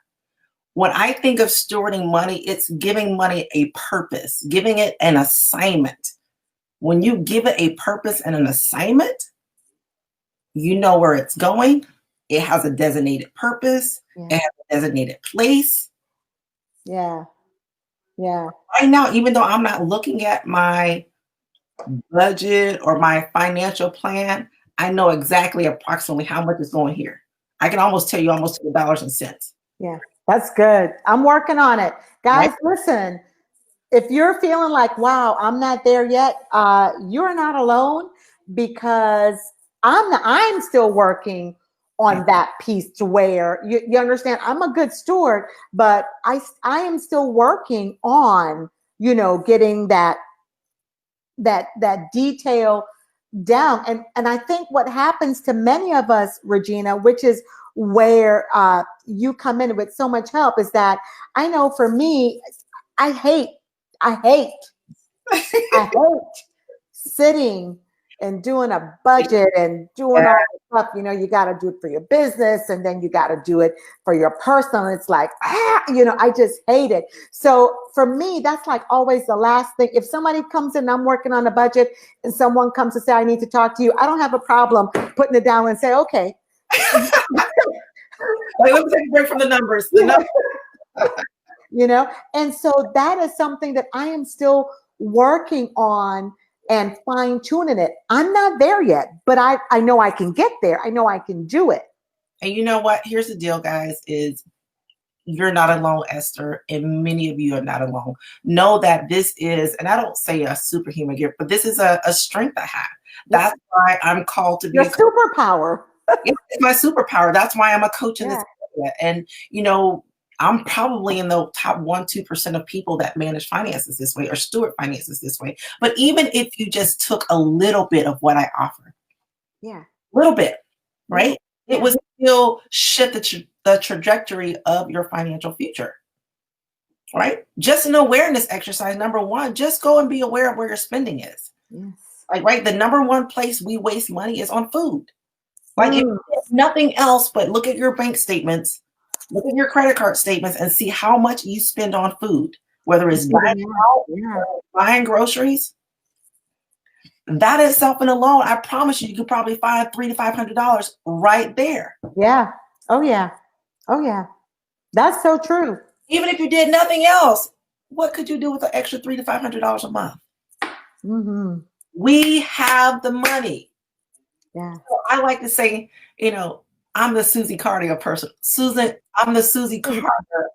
When I think of stewarding money, it's giving money a purpose, giving it an assignment. When you give it a purpose and an assignment, you know where it's going. It has a designated purpose. Yeah. It has a designated place. Yeah. Yeah. Right now, even though I'm not looking at my budget or my financial plan, I know exactly approximately how much is going here. I can almost tell you almost to the dollars and cents. Yeah. That's good. I'm working on it. Guys, Right? listen, if you're feeling like, wow, I'm not there yet, you're not alone, because I'm still working on that piece to where you understand I'm a good steward, but I am still working on, getting that detail down. And I think what happens to many of us, Regina, which is where you come in with so much help, is that I know for me, I hate sitting and doing a budget and doing all the stuff. You got to do it for your business, and then you got to do it for your personal. It's like, I just hate it. So for me, that's like always the last thing. If somebody comes in, I'm working on a budget, and someone comes to say, I need to talk to you, I don't have a problem putting it down and say, okay. Wait, let me take a break from the numbers. And so that is something that I am still working on and fine tuning it. I'm not there yet, but I know I can get there. I know I can do it. And you know what? Here's the deal, guys, is you're not alone, Esther, and many of you are not alone. Know that this is, and I don't say a superhuman gift, but this is a strength I have. That's why I'm called to be your superpower. It's my superpower. That's why I'm a coach in this area. And, I'm probably in the top 1-2% of people that manage finances this way or steward finances this way. But even if you just took a little bit of what I offer, little bit, right? It would still shift the trajectory of your financial future, right? Just an awareness exercise. Number one, just go and be aware of where your spending is. Yes. Like, right, the number one place we waste money is on food. Like, if nothing else but look at your bank statements, look at your credit card statements, and see how much you spend on food, whether it's dining out, buying groceries. That itself and alone, I promise you could probably find $300 to $500 right there. Yeah. Oh yeah. Oh yeah. That's so true. Even if you did nothing else, what could you do with the extra $300 to $500 a month? Mm-hmm. We have the money. Yeah. So I like to say, I'm the Susie Carter of I'm the Susie Carter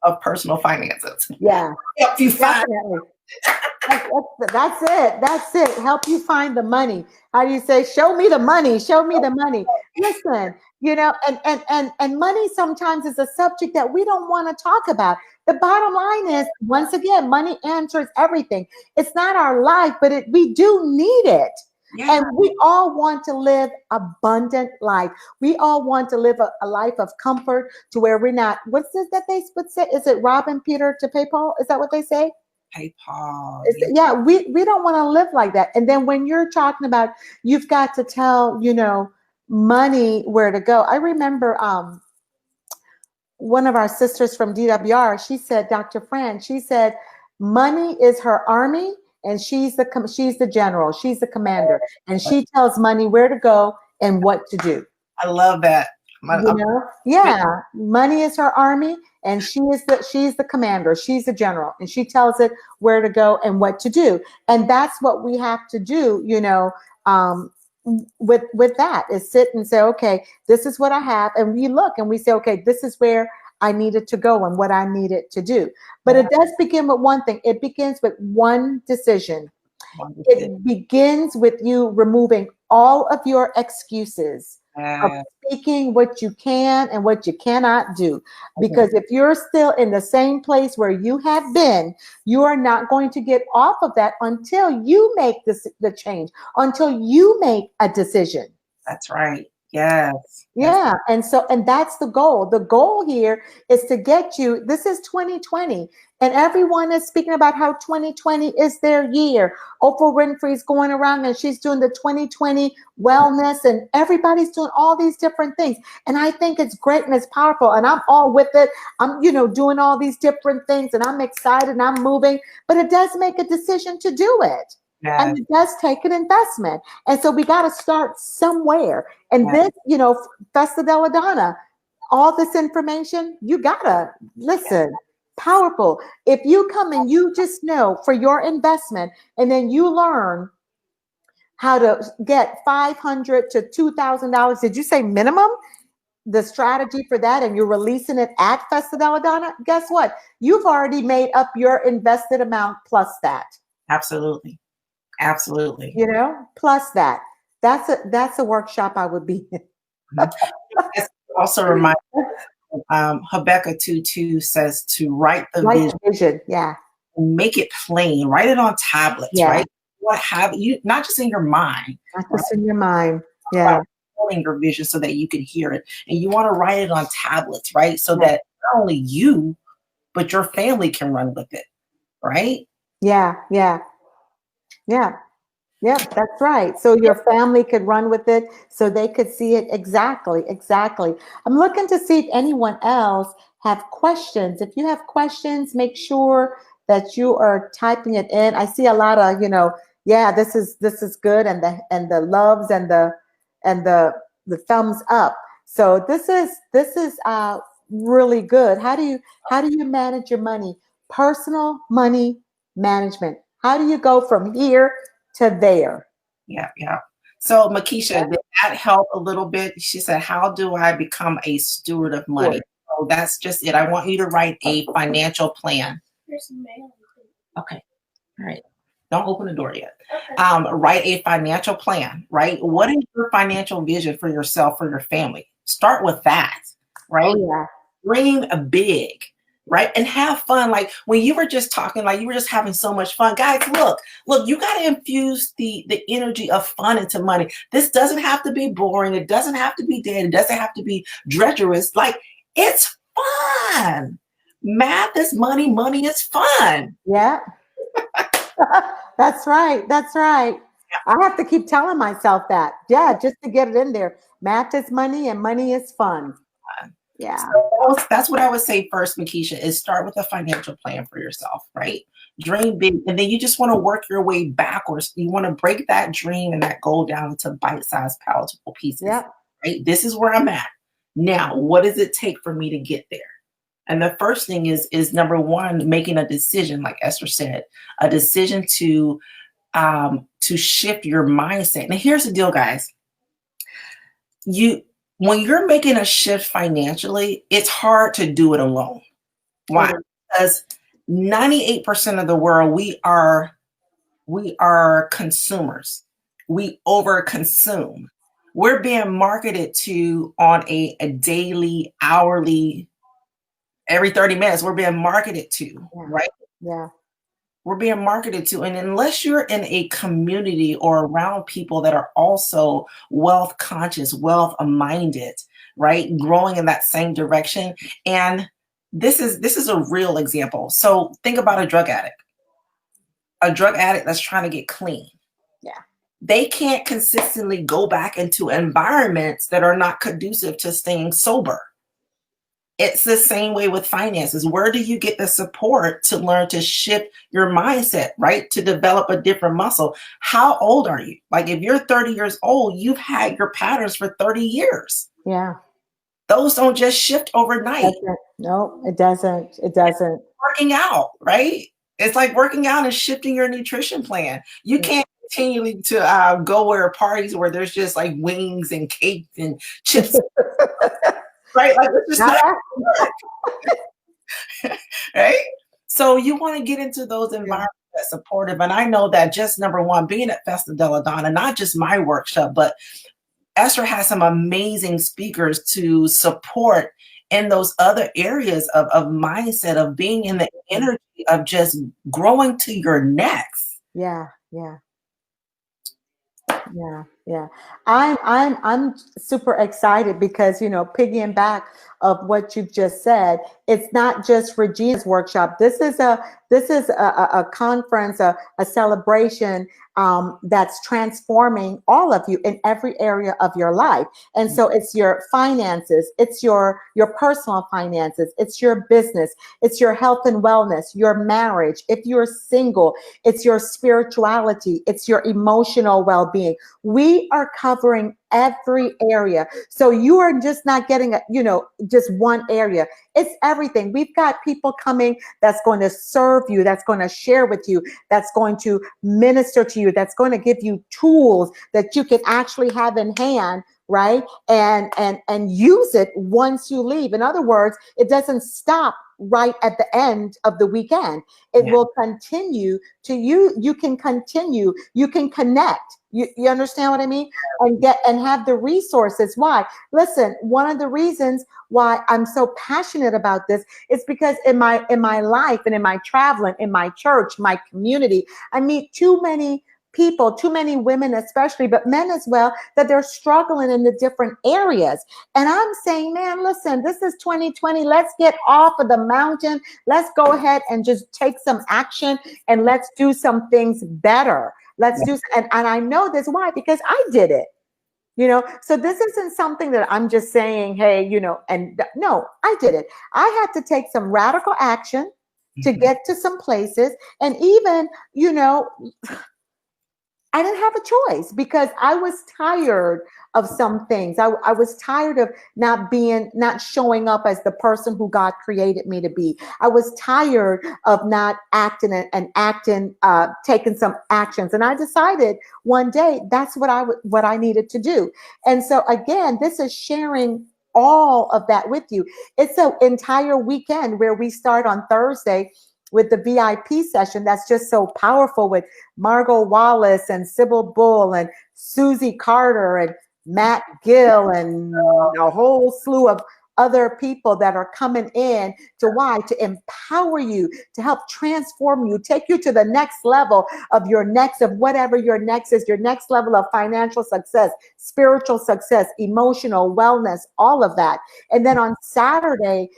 of personal finances. Yeah. Help you find. Definitely. That's it. That's it. Help you find the money. How do you say, show me the money, show me the money. Listen, and money sometimes is a subject that we don't want to talk about. The bottom line is, once again, money answers everything. It's not our life, but we do need it. Yeah. And we all want to live abundant life. We all want to live a life of comfort to where we're not, what's this that they would say? Is it robbing Peter to pay Paul? Is that what they say? PayPal. Yeah, we don't want to live like that. And then when you're talking about, you've got to tell, money where to go. I remember one of our sisters from DWR, she said, Dr. Fran, she said, money is her army and she's the general, she's the commander, and she tells money where to go and what to do. I love that. Yeah, money is her army and she's the commander, she's the general, and she tells it where to go and what to do. And that's what we have to do, with that, is sit and say, okay, this is what I have, and we look and we say, okay, this is where I needed to go and what I needed to do. But it does begin with one thing. It begins with one decision. It begins with you removing all of your excuses of speaking what you can and what you cannot do. Because if you're still in the same place where you have been, you are not going to get off of that until you make the change, until you make a decision. That's right. Yes. Yeah. And that's the goal. The goal here is to get you, this is 2020, and everyone is speaking about how 2020 is their year. Oprah Winfrey's going around and she's doing the 2020 wellness, and everybody's doing all these different things. And I think it's great and it's powerful, and I'm all with it. I'm, doing all these different things, and I'm excited and I'm moving, but it does make a decision to do it. Yes. And it does take an investment. And so we got to start somewhere. And this, Festa della Donna, all this information, you got to listen. Powerful. If you come and you just know for your investment, and then you learn how to get $500 to $2,000, did you say minimum? The strategy for that, and you're releasing it at Festa della Donna, guess what? You've already made up your invested amount plus that. Absolutely. Absolutely. Plus that. That's a workshop I would be in. Also remind Habakkuk 2:2 says to write the vision. Yeah. Make it plain. Write it on tablets, right? What have you, not just in your mind. Not just in your mind. Yeah. Your vision so that you can hear it. And you want to write it on tablets, right? So that not only you, but your family can run with it. Right? Yeah. Yep, that's right. So your family could run with it, so they could see it. Exactly. I'm looking to see if anyone else have questions. If you have questions, make sure that you are typing it in. I see a lot of, this is good, and the loves and the thumbs up. So this is really good. How do you manage your money? Personal money management. How do you go from here to there? Yeah. So Makisha, did that help a little bit? She said, how do I become a steward of money? Sure. So that's just it. I want you to write a financial plan. There's mail. Okay. All right. Don't open the door yet. Okay. Write a financial plan, right? What is your financial vision for yourself, for your family? Start with that, right? Oh, yeah. Dream big. Right? And have fun. Like when you were just talking, like you were just having so much fun. Guys, look, you got to infuse the energy of fun into money. This doesn't have to be boring. It doesn't have to be dead. It doesn't have to be treacherous. Like, it's fun. Math is money. Money is fun. Yeah. That's right. I have to keep telling myself that. Yeah, just to get it in there. Math is money and money is fun. Yeah. So that's what I would say first, Makisha, is start with a financial plan for yourself, right? Dream big. And then you just want to work your way backwards. You want to break that dream and that goal down into bite-sized, palatable pieces. Yeah. Right? This is where I'm at. Now, what does it take for me to get there? And the first thing is number one, making a decision, like Esther said, a decision to shift your mindset. Now, here's the deal, guys. When you're making a shift financially, it's hard to do it alone. Why? Because 98% of the world, we are we are consumers. We overconsume. We're being marketed to on a daily, hourly, every 30 minutes, we're being marketed to, right? Yeah. We're being marketed to. And unless you're in a community or around people that are also wealth conscious, wealth minded, right? Growing in that same direction. And this is a real example. So think about a drug addict that's trying to get clean. Yeah. They can't consistently go back into environments that are not conducive to staying sober. It's the same way with finances. Where do you get the support to learn to shift your mindset, right? To develop a different muscle. How old are you? Like if you're 30 years old, you've had your patterns for 30 years. Yeah. Those don't just shift overnight. No, it doesn't. It doesn't. Working out, right? It's like working out and shifting your nutrition plan. You can't continually to go where parties where there's just like wings and cake and chips. Right? Like it's just not right? So you want to get into those environments that's supportive. And I know that just number one, being at Festa Della Donna, not just my workshop, but Esther has some amazing speakers to support in those other areas of mindset, of being in the energy of just growing to your next. Yeah. I'm super excited because, piggying back of what you've just said, it's not just Regina's workshop. This is a conference, a celebration that's transforming all of you in every area of your life. And so it's your finances, it's your personal finances, it's your business, it's your health and wellness, your marriage. If you're single, it's your spirituality, it's your emotional well-being. We are covering every area. So you are just not getting just one area. It's everything. We've got people coming that's going to serve you, that's going to share with you, that's going to minister to you, that's going to give you tools that you can actually have in hand, right? And use it once you leave. In other words, it doesn't stop right at the end of the weekend. It will continue to you can continue, you can connect. You understand what I mean? And have the resources. Why? Listen, one of the reasons why I'm so passionate about this is because in my life and in my traveling, in my church, my community, I meet too many people, too many women especially, but men as well, that they're struggling in the different areas. And I'm saying, man, listen, this is 2020. Let's get off of the mountain. Let's go ahead and just take some action and let's do some things better. Let's do, and I know this. Why? Because I did it. So this isn't something that I'm just saying, hey, and no, I did it. I had to take some radical action to get to some places. And even, I didn't have a choice because I was tired of some things. I was tired of not showing up as the person who God created me to be. I was tired of not acting taking some actions. And I decided one day that's what I needed to do. And so again, this is sharing all of that with you. It's an entire weekend where we start on Thursday with the VIP session that's just so powerful with Margot Wallace and Sybil Bull and Susie Carter and Matt Gill and a whole slew of other people that are coming in to empower you, to help transform you, take you to the next level of whatever your next is, your next level of financial success, spiritual success, emotional wellness, all of that. And then on Saturday,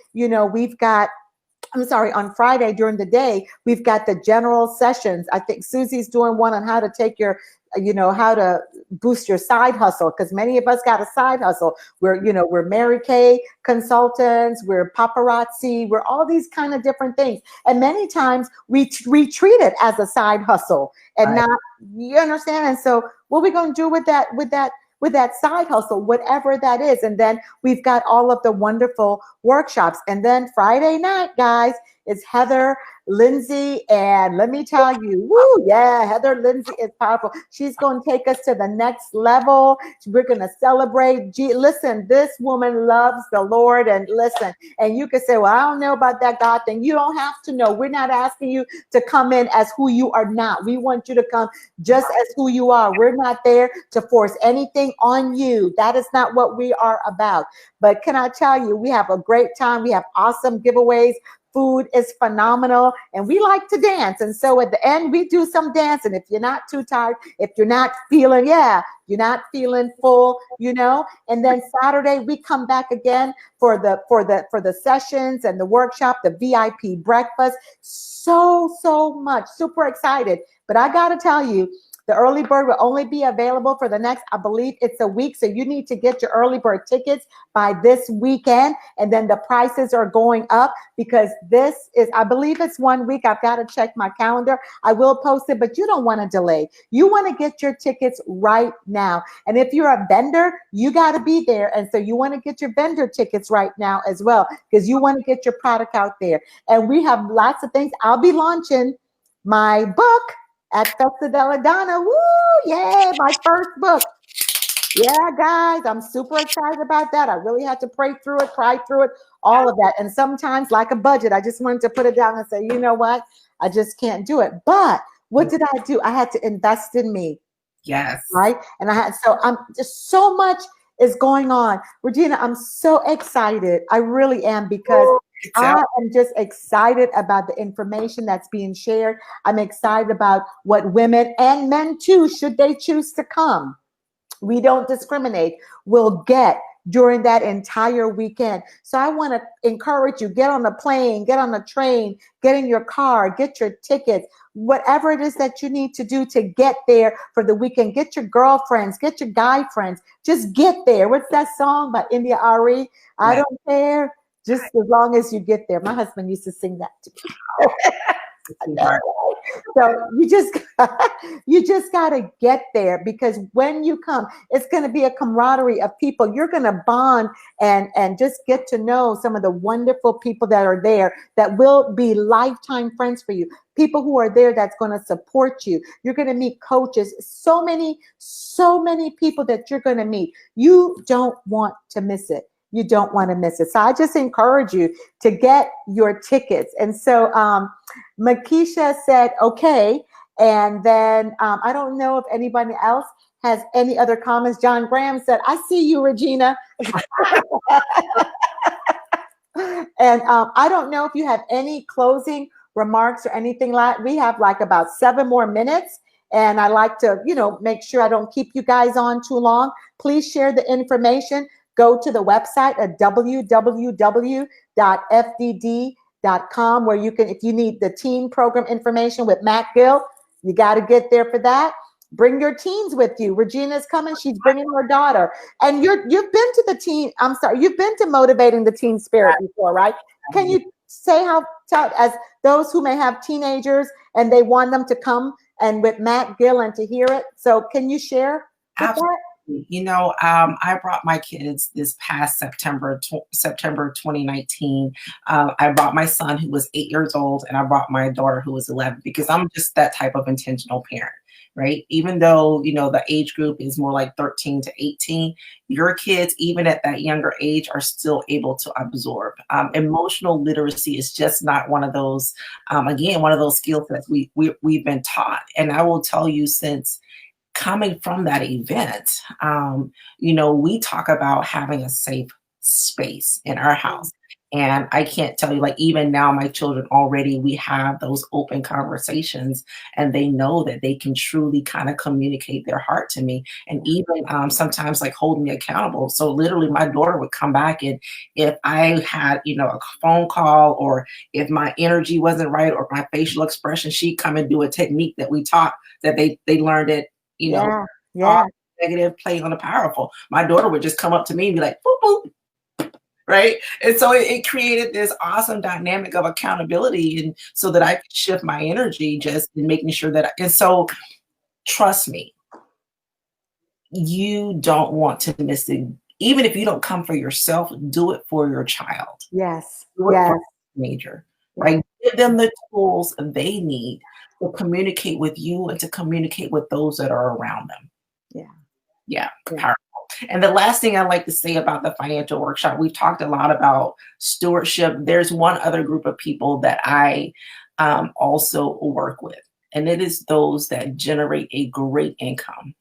on Friday during the day, we've got the general sessions. I think Susie's doing one on how to take how to boost your side hustle, because many of us got a side hustle. We're Mary Kay consultants, we're paparazzi, we're all these kind of different things. And many times we treat it as a side hustle and not, you understand? And so what are we going to do with that side hustle, whatever that is? And then we've got all of the wonderful workshops. And then Friday night, guys, It's Heather Lindsay. And let me tell you, woo, yeah, Heather Lindsay is powerful. She's going to take us to the next level. We're going to celebrate. Listen, this woman loves the Lord. And listen, and you can say, well, I don't know about that God thing. You don't have to know. We're not asking you to come in as who you are not. We want you to come just as who you are. We're not there to force anything on you. That is not what we are about. But can I tell you, we have a great time. We have awesome giveaways. Food is phenomenal, and we like to dance. And so at the end, we do some dancing. If you're not too tired, if you're not feeling, you're not feeling full, And then Saturday we come back again for the sessions and the workshop, the VIP breakfast. So much, super excited. But I got to tell you, the early bird will only be available for the next, I believe it's a week. So you need to get your early bird tickets by this weekend. And then the prices are going up because this is, I believe it's 1 week. I've got to check my calendar. I will post it, but you don't want to delay. You want to get your tickets right now. And if you're a vendor, you got to be there. And so you want to get your vendor tickets right now as well, because you want to get your product out there. And we have lots of things. I'll be launching my book at Festa Della Donna. Woo! Yay! My first book. Yeah, guys, I'm super excited about that. I really had to pray through it, cry through it, all of that. And sometimes, like a budget, I just wanted to put it down and say, you know what? I just can't do it. But what did I do? I had to invest in me. Yes. Right. And I'm just so much is going on. Regina, I'm so excited. I really am, because I am just excited about the information that's being shared. I'm excited about what women and men too, should they choose to come, we don't discriminate, will get during that entire weekend. So I want to encourage you, get on the plane, get on the train, get in your car, get your tickets, whatever it is that you need to do to get there for the weekend. Get your girlfriends, get your guy friends, just get there. What's that song by India Ari? I don't care, just as long as you get there. My husband used to sing that to me. So you just got to get there, because when you come, it's going to be a camaraderie of people. You're going to bond and just get to know some of the wonderful people that are there that will be lifetime friends for you. People who are there that's going to support you. You're going to meet coaches. So many people that you're going to meet. You don't want to miss it. You don't want to miss it. So I just encourage you to get your tickets. And so Makisha said, okay. And then I don't know if anybody else has any other comments. John Graham said, I see you, Regina. And I don't know if you have any closing remarks or anything like that. We have like about 7 more minutes. And I like to, make sure I don't keep you guys on too long. Please share the information. Go to the website at www.fdd.com, where you can, if you need the teen program information with Matt Gill, you got to get there for that. Bring your teens with you. Regina's coming. She's bringing her daughter. And you've been to Motivating the Teen Spirit before, right? Can you say as those who may have teenagers and they want them to come and with Matt Gill and to hear it? So can you share with that? I brought my kids this past September 2019. I brought my son, who was 8 years old, and I brought my daughter, who was 11, because I'm just that type of intentional parent, right? Even though, the age group is more like 13 to 18, your kids, even at that younger age, are still able to absorb. Emotional literacy is just not one of those, one of those skill sets we've been taught. And I will tell you, since coming from that event, we talk about having a safe space in our house. And I can't tell you, like, even now, my children already, we have those open conversations, and they know that they can truly kind of communicate their heart to me, and even sometimes like hold me accountable. So literally my daughter would come back, and if I had, a phone call, or if my energy wasn't right, or my facial expression, she'd come and do a technique that we taught, that they learned it, negative play on the powerful. My daughter would just come up to me and be like, boop, boop. Right. And so it created this awesome dynamic of accountability, and so that I could shift my energy just in making sure that, and so trust me, you don't want to miss it. Even if you don't come for yourself, do it for your child. Yes. Do it for your teenager, right? give them the tools they need to communicate with you and to communicate with those that are around them. Yeah. Yeah, Yeah. powerful. And the last thing I'd like to say about the financial workshop, we've talked a lot about stewardship. There's one other group of people that I also work with, and it is those that generate a great income.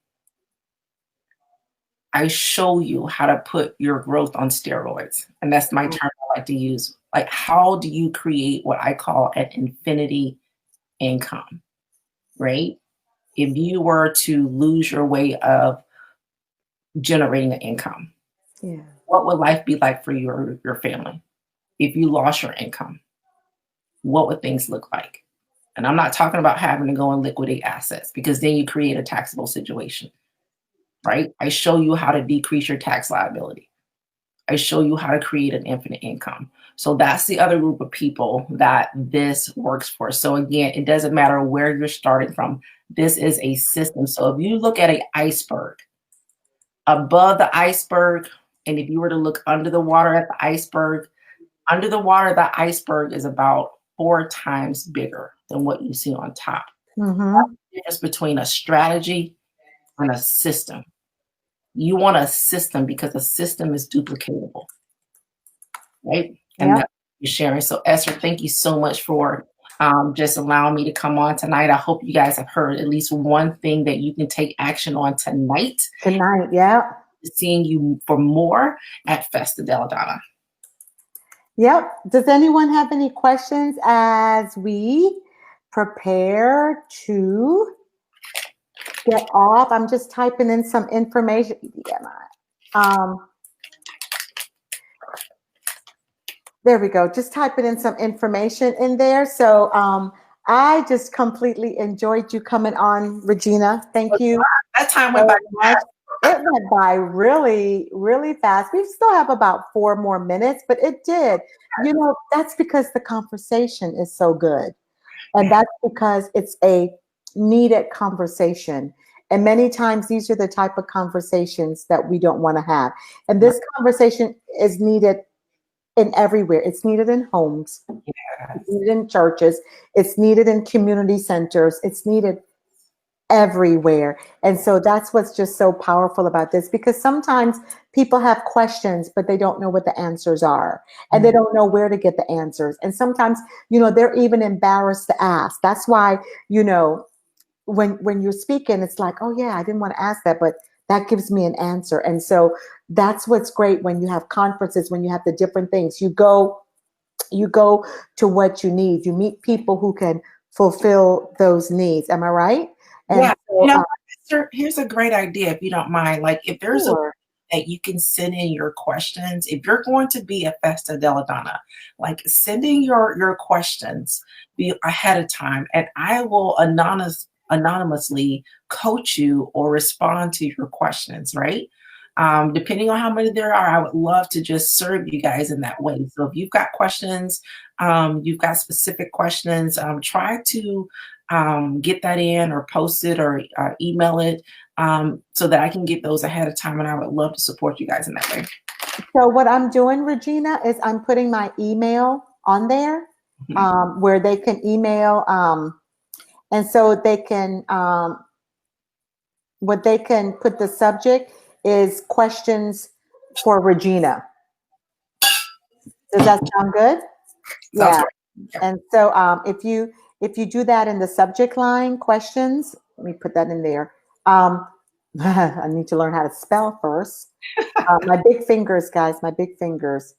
I show you how to put your growth on steroids. And that's my term I like to use. Like, how do you create what I call an infinity income, right? If you were to lose your way of generating an income, Yeah. what would life be like for your family? If you lost your income, what would things look like? And I'm not talking about having to go and liquidate assets, because then you create a taxable situation, right? I show you how to decrease your tax liability. I show you how to create an infinite income. So that's the other group of people that this works for. So again, it doesn't matter where you're starting from. This is a system. So if you look at an iceberg, above the iceberg, and if you were to look under the water at the iceberg, under the water, the iceberg is about 4 times bigger than what you see on top. Mm-hmm. The difference between a strategy and a system. You want a system because a system is duplicatable, right? And Yeah. that's what you're sharing. So Esther, thank you so much for just allowing me to come on tonight. I hope you guys have heard at least one thing that you can take action on tonight. Tonight. Yeah. Seeing you for more at Festa Della Donna. Yep. Does anyone have any questions as we prepare to get off? I'm just typing in some information. There we go. Just typing in some information in there. So I just completely enjoyed you coming on, Regina. Thank you. That time went by much. It went by really, really fast. We still have about 4 more minutes, but it did. You know, that's because the conversation is so good. And that's because it's a needed conversation. And many times these are the type of conversations that we don't want to have. And this conversation is needed in everywhere. It's needed in homes. It's needed in churches. It's needed in community centers. It's needed everywhere. And so that's what's just so powerful about this, because sometimes people have questions, but they don't know what the answers are, and they don't know where to get the answers. And sometimes, you know, they're even embarrassed to ask. That's why, you know, when you're speaking, it's like, oh yeah, I didn't want to ask that, but that gives me an answer. And so that's what's great when you have conferences, when you have the different things. You go to what you need. You meet people who can fulfill those needs. Am I right? And yeah. so, You know, Esther, here's a great idea, if you don't mind. Like, if there's a sure. that you can send in your questions, if you're going to be at Festa Della Donna, like, sending your questions be ahead of time, and I will anonymously coach you or respond to your questions, right? Depending on how many there are, I would love to just serve you guys in that way. So if you've got questions, you've got specific questions, try to get that in or post it or email it, so that I can get those ahead of time. And I would love to support you guys in that way. So what I'm doing, Regina, is I'm putting my email on there, where they can email, and so they can, what they can put the subject is questions for Regina. Does that sound good? Sounds Yeah. great. Yeah. And so if you do that in the subject line, questions, let me put that in there. I need to learn how to spell first. My big fingers, guys, my big fingers.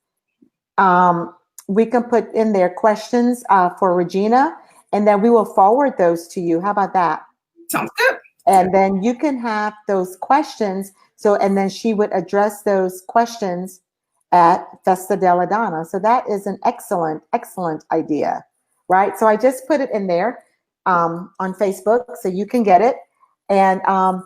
We can put in there questions for Regina, and then we will forward those to you. How about that? Sounds good. And then you can have those questions. So, and then she would address those questions at Festa Della Donna. So that is an excellent, excellent idea, right? So I just put it in there on Facebook, so you can get it. And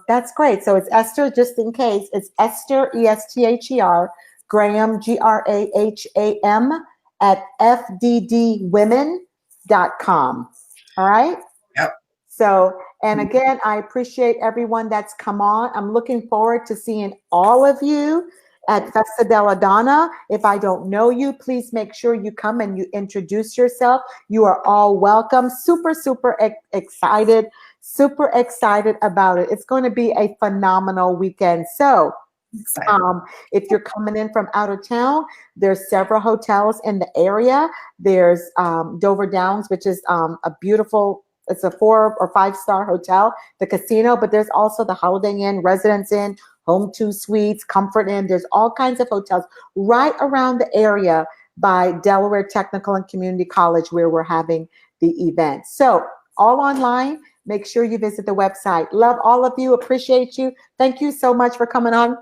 that's great. So it's Esther, just in case, it's Esther, Esther, Graham, Graham, at fddwomen.com. All right? Yep. So, and again, I appreciate everyone that's come on. I'm looking forward to seeing all of you at Festa della Donna. If I don't know you, please make sure you come and you introduce yourself. You are all welcome. Super, super excited. Super excited about it. It's going to be a phenomenal weekend. So, if you're coming in from out of town, there's several hotels in the area. There's Dover Downs, which is a beautiful, it's a 4 or 5 star hotel, the casino, but there's also the Holiday Inn, Residence Inn, Home 2 Suites, Comfort Inn. There's all kinds of hotels right around the area by Delaware Technical and Community College where we're having the event. So all online. Make sure you visit the website. Love all of you. Appreciate you. Thank you so much for coming on.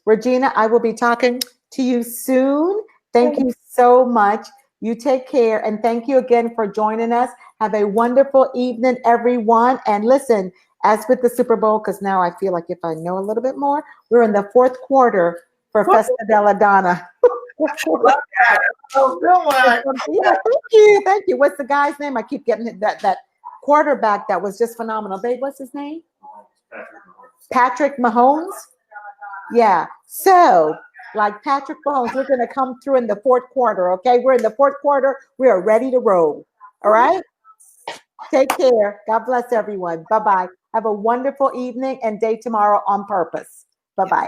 Regina, I will be talking to you soon. Thank you so much. You take care. And thank you again for joining us. Have a wonderful evening, everyone. And listen, as with the Super Bowl, because now I feel like if I know a little bit more, we're in the 4th quarter for Festa della Donna. Oh, good one. Yeah, thank you. Thank you. What's the guy's name? I keep getting that quarterback that was just phenomenal. Babe, what's his name? Patrick Mahomes. Yeah. So, like Patrick Mahomes, we're going to come through in the 4th quarter. Okay. We're in the 4th quarter. We are ready to roll. All right. Take care. God bless everyone. Bye-bye. Have a wonderful evening and day tomorrow on purpose. Bye-bye.